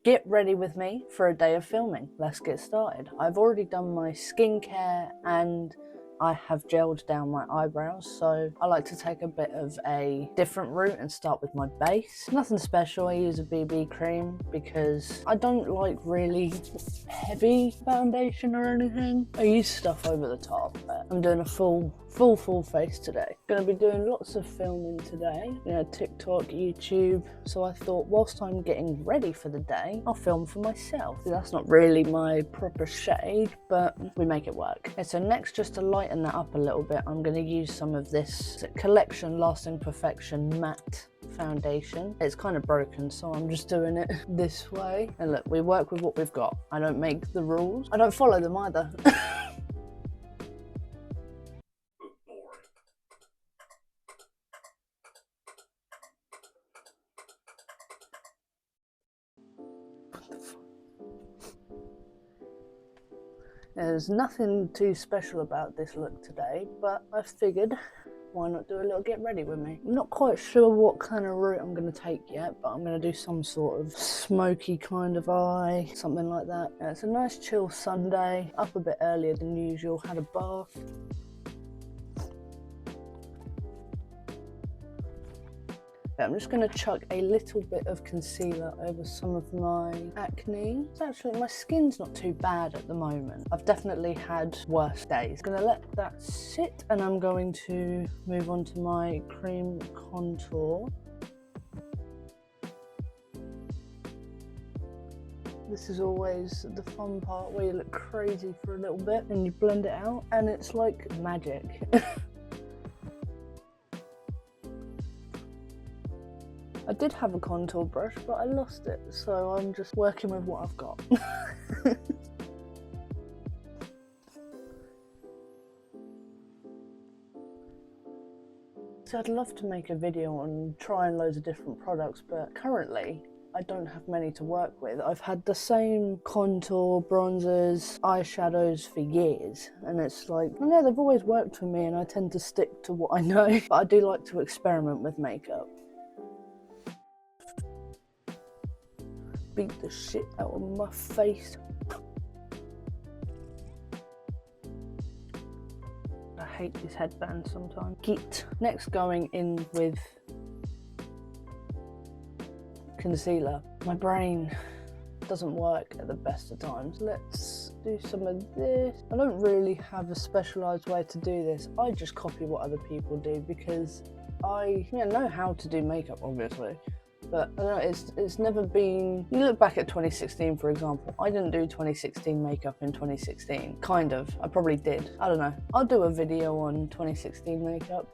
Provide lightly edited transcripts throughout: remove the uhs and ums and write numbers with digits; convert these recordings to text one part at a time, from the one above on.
Get ready with me for a day of filming. Let's get started. I've already done my skincare and I have gelled down my eyebrows, so I like to take a bit of a different route and start with my base. Nothing special, I use a BB cream because I don't like really heavy foundation or anything. I use stuff over the top, but I'm doing a full face today. Gonna be doing lots of filming today, TikTok, YouTube, so I thought whilst I'm getting ready for the day, I'll film for myself. That's not really my proper shade, but we make it work. Okay, so next, just to lighten that up a little bit, I'm gonna use some of this Collection Lasting Perfection matte foundation. It's kind of broken, so I'm just doing it this way. And look, we work with what we've got. I don't make the rules. I don't follow them either. There's nothing too special about this look today, but I figured why not do a little get ready with me. I'm not quite sure what kind of route I'm going to take yet, but I'm going to do some sort of smoky kind of eye, something like that. Yeah, it's a nice chill Sunday, up a bit earlier than usual, had a bath. I'm just going to chuck a little bit of concealer over some of my acne. It's actually, my skin's not too bad at the moment. I've definitely had worse days. I'm going to let that sit and I'm going to move on to my cream contour. This is always the fun part where you look crazy for a little bit and you blend it out and it's like magic. I did have a contour brush, but I lost it, so I'm just working with what I've got. So I'd love to make a video on trying loads of different products, but currently I don't have many to work with. I've had the same contour, bronzers, eyeshadows for years, and it's like, I know they've always worked for me and I tend to stick to what I know, but I do like to experiment with makeup. Beat the shit out of my face. I hate these headbands sometimes. Next, going in with concealer. My brain doesn't work at the best of times. Let's do some of this. I don't really have a specialised way to do this. I just copy what other people do because I know how to do makeup, obviously. But I don't know, it's never been... You look back at 2016, for example. I didn't do 2016 makeup in 2016. Kind of. I probably did. I don't know. I'll do a video on 2016 makeup.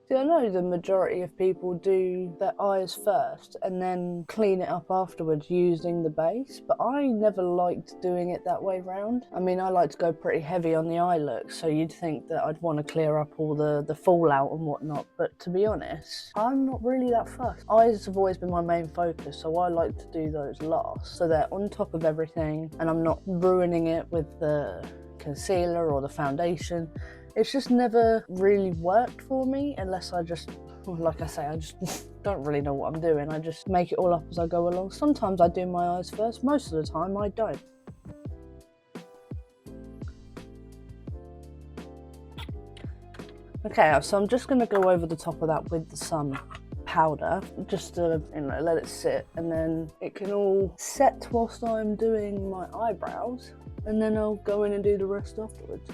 See, I know the majority of people do their eyes first and then clean it up afterwards using the base, but I never liked doing it that way round. I mean, I like to go pretty heavy on the eye look, so you'd think that I'd want to clear up all the fallout and whatnot, but to be honest, I'm not really that fussed. Eyes have always been my main focus, so I like to do those last, so they're on top of everything and I'm not ruining it with the concealer or the foundation. It's just never really worked for me unless I just, like I say, I just don't really know what I'm doing. I just make it all up as I go along. Sometimes I do my eyes first, most of the time I don't. Okay, so I'm just going to go over the top of that with some powder, just to let it sit, and then it can all set whilst I'm doing my eyebrows, and then I'll go in and do the rest afterwards.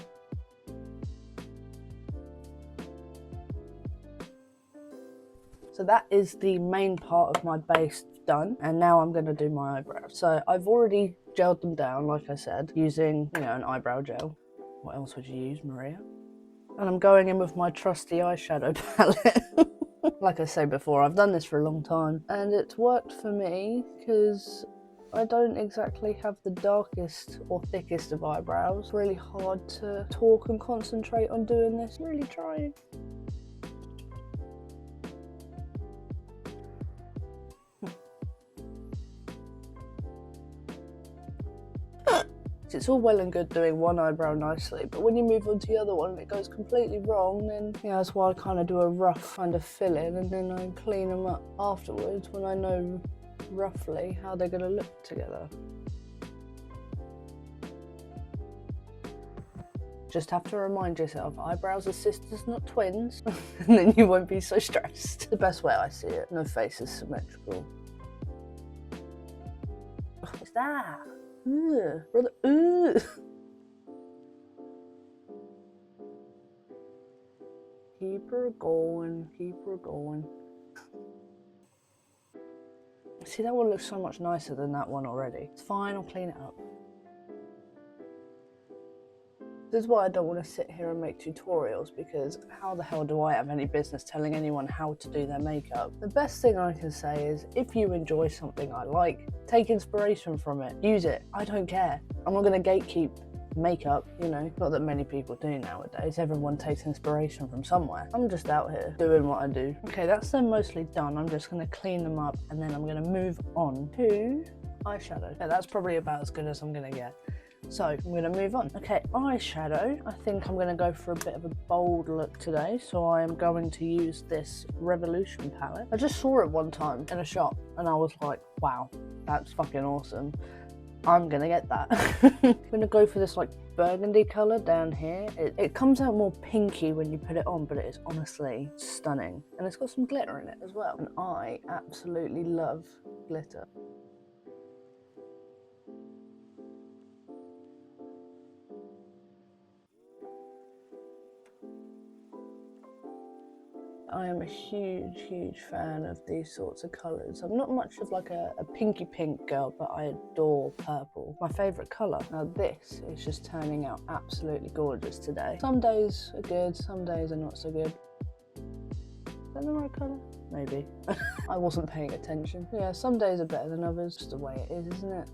So that is the main part of my base done, and now I'm going to do my eyebrows. So I've already gelled them down, like I said, using, an eyebrow gel. What else would you use, Maria? And I'm going in with my trusty eyeshadow palette. Like I said before, I've done this for a long time, and it's worked for me because I don't exactly have the darkest or thickest of eyebrows. It's really hard to talk and concentrate on doing this. Really trying. It's all well and good doing one eyebrow nicely, but when you move on to the other one and it goes completely wrong, then yeah, that's why I kind of do a rough kind of fill in, and then I clean them up afterwards when I know roughly how they're going to look together. Just have to remind yourself, eyebrows are sisters, not twins, and then you won't be so stressed. The best way I see it, no face is symmetrical. What's that? Ugh, brother, ugh. Keep her going, keep her going. See, that one looks so much nicer than that one already. It's fine, I'll clean it up. This is why I don't want to sit here and make tutorials, because how the hell do I have any business telling anyone how to do their makeup? The best thing I can say is, if you enjoy something I like, take inspiration from it, use it. I don't care. I'm not going to gatekeep makeup, you know, not that many people do nowadays. Everyone takes inspiration from somewhere. I'm just out here doing what I do. Okay, that's them mostly done. I'm just going to clean them up, and then I'm going to move on to eyeshadow. Yeah, that's probably about as good as I'm going to get. So I'm going to move on. Okay, eyeshadow. I think I'm going to go for a bit of a bold look today. So I am going to use this Revolution palette. I just saw it one time in a shop and I was like, wow, that's fucking awesome. I'm going to get that. I'm going to go for this like burgundy colour down here. It comes out more pinky when you put it on, but it is honestly stunning. And it's got some glitter in it as well. And I absolutely love glitter. I am a huge fan of these sorts of colours. I'm not much of like a pinky pink girl, but I adore purple. My favourite colour. Now this is just turning out absolutely gorgeous today. Some days are good, some days are not so good. Is that the right colour? Maybe. I wasn't paying attention. Yeah, some days are better than others. Just the way it is, isn't it?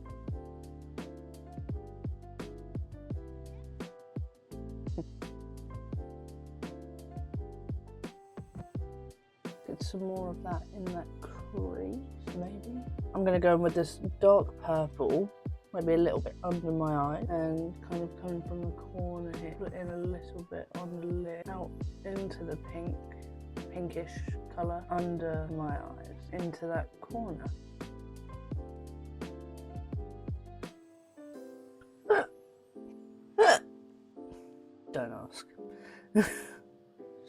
Some more of that in that crease, maybe. I'm going to go in with this dark purple, maybe a little bit under my eye, and kind of coming from the corner here, put in a little bit on the lid, out into the pinkish colour under my eyes, into that corner. Don't ask.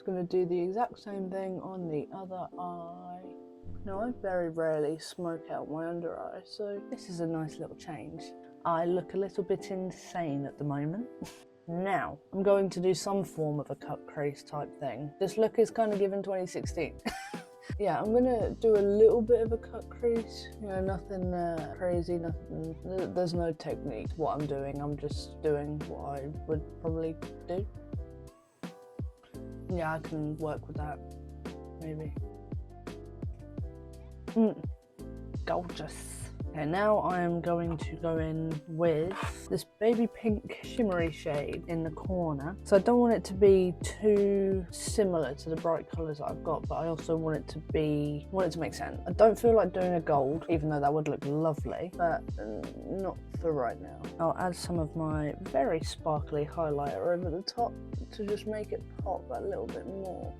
Going to do the exact same thing on the other eye. Now, I very rarely smoke out my under eye, so this is a nice little change. I look a little bit insane at the moment. Now, I'm going to do some form of a cut crease type thing. This look is kind of given 2016. Yeah, I'm going to do a little bit of a cut crease. You know, nothing crazy, nothing. There's no technique to what I'm doing. I'm just doing what I would probably do. Yeah, I can work with that, maybe. Gorgeous. Okay, now I am going to go in with this baby pink shimmery shade in the corner. So I don't want it to be too similar to the bright colours that I've got, but I also want it to make sense. I don't feel like doing a gold, even though that would look lovely, but not for right now. I'll add some of my very sparkly highlighter over the top to just make it pop a little bit more.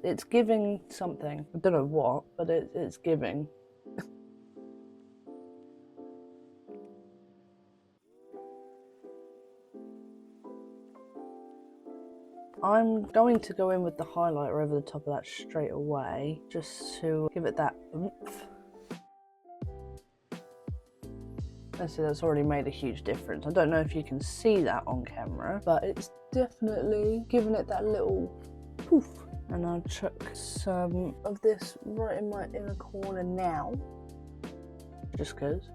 It's giving something. I don't know what, but it's giving. I'm going to go in with the highlighter over the top of that straight away, just to give it that oomph. And so that's already made a huge difference. I don't know if you can see that on camera, but it's definitely given it that little poof. And I'll chuck some of this right in my inner corner now, just because.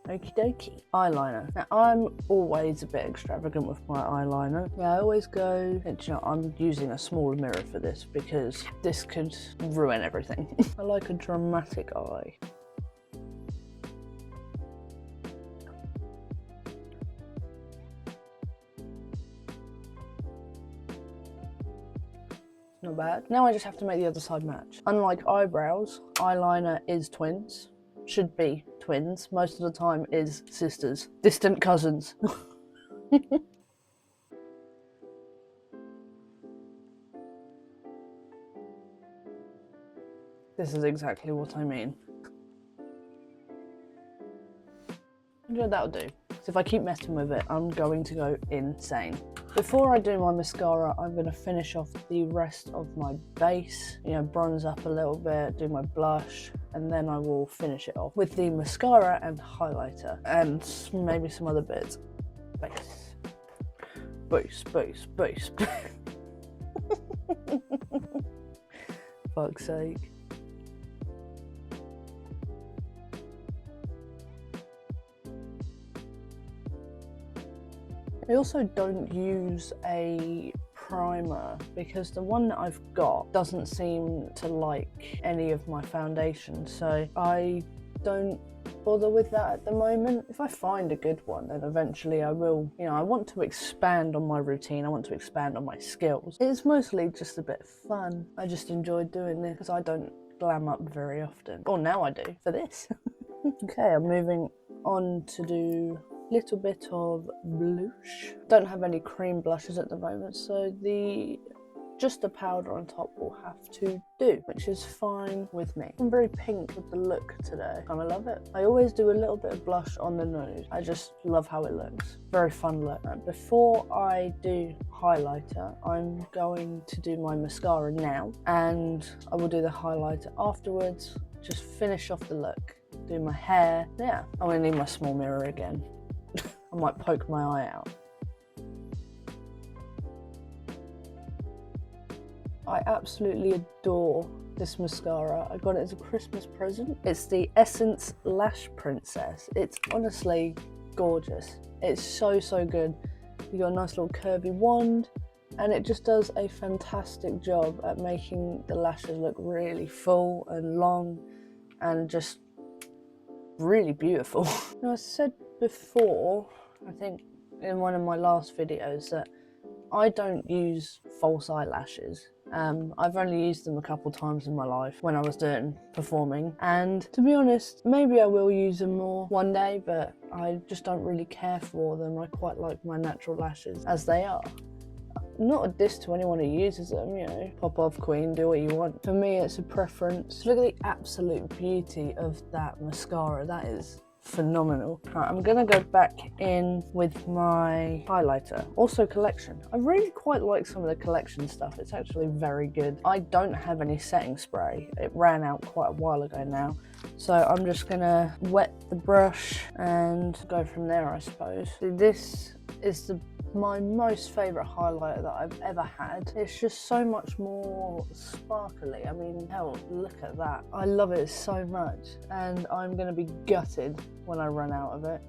Okie dokie. Eyeliner. Now, I'm always a bit extravagant with my eyeliner. Yeah, I always go, you know, I'm using a smaller mirror for this because this could ruin everything. I like a dramatic eye. not bad. Now I just have to make the other side match. Unlike eyebrows, eyeliner is twins. Should be twins. Most of the time is sisters. Distant cousins. This is exactly what I mean. Yeah, that'll do. So if I keep messing with it, I'm going to go insane. Before I do my mascara, I'm going to finish off the rest of my base, you know, bronze up a little bit, do my blush, and then I will finish it off with the mascara and highlighter, and maybe some other bits. Base. Base, base, base. Fuck's sake. I also don't use a primer because the one that I've got doesn't seem to like any of my foundation, so I don't bother with that at the moment. If I find a good one, then eventually I will. You know, I want to expand on my routine, I want to expand on my skills. It's mostly just a bit of fun. I just enjoy doing this because I don't glam up very often. Or now I do for this. Okay, I'm moving on to do little bit of blush. Don't have any cream blushes at the moment, so just the powder on top will have to do, which is fine with me. I'm very pink with the look today, and I love it. I always do a little bit of blush on the nose. I just love how it looks. Very fun look. Before I do highlighter, I'm going to do my mascara now, and I will do the highlighter afterwards. Just finish off the look. Do my hair. Yeah, I'm gonna need my small mirror again. I might poke my eye out. I absolutely adore this mascara. I got it as a Christmas present. It's the Essence Lash Princess. It's honestly gorgeous. It's so, so good. You got a nice little curvy wand, and it just does a fantastic job at making the lashes look really full and long and just really beautiful. Now, I said before, I think in one of my last videos, that I don't use false eyelashes. I've only used them a couple times in my life when I was performing, and to be honest, maybe I will use them more one day, but I just don't really care for them. I quite like my natural lashes as they are. Not a diss to anyone who uses them, you know, pop off queen, do what you want. For me, it's a preference. Look at the absolute beauty of that mascara. That is phenomenal. Right, I'm gonna go back in with my highlighter. Also collection. I really quite like some of the collection stuff. It's actually very good. I don't have any setting spray. It ran out quite a while ago now. So I'm just gonna wet the brush and go from there, I suppose. This is my most favourite highlighter that I've ever had. It's just so much more sparkly. I mean, hell, look at that. I love it so much, and I'm going to be gutted when I run out of it.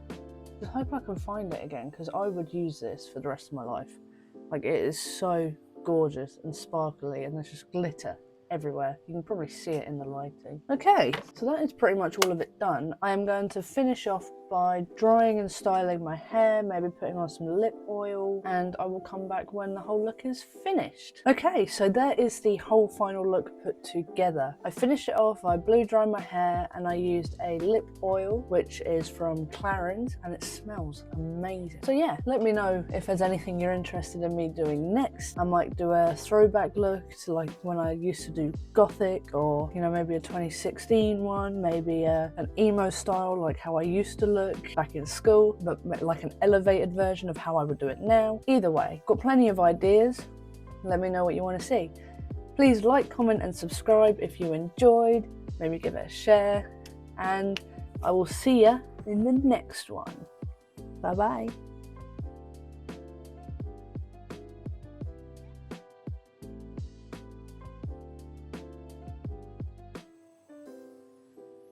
I hope I can find it again, because I would use this for the rest of my life. Like, it is so gorgeous and sparkly, and there's just glitter everywhere. You can probably see it in the lighting. Okay, so that is pretty much all of it done. I am going to finish off by drying and styling my hair, maybe putting on some lip oil, and I will come back when the whole look is finished. Okay, so there is the whole final look put together. I finished it off, I blew dry my hair, and I used a lip oil, which is from Clarins, and it smells amazing. So yeah, let me know if there's anything you're interested in me doing next. I might do a throwback look to like when I used to do gothic, or you know, maybe a 2016 one, maybe an emo style like how I used to look back in school, but like an elevated version of how I would do it now. Either way, got plenty of ideas. Let me know what you want to see. Please like, comment and subscribe if you enjoyed. Maybe give it a share, and I will see ya in the next one. Bye bye.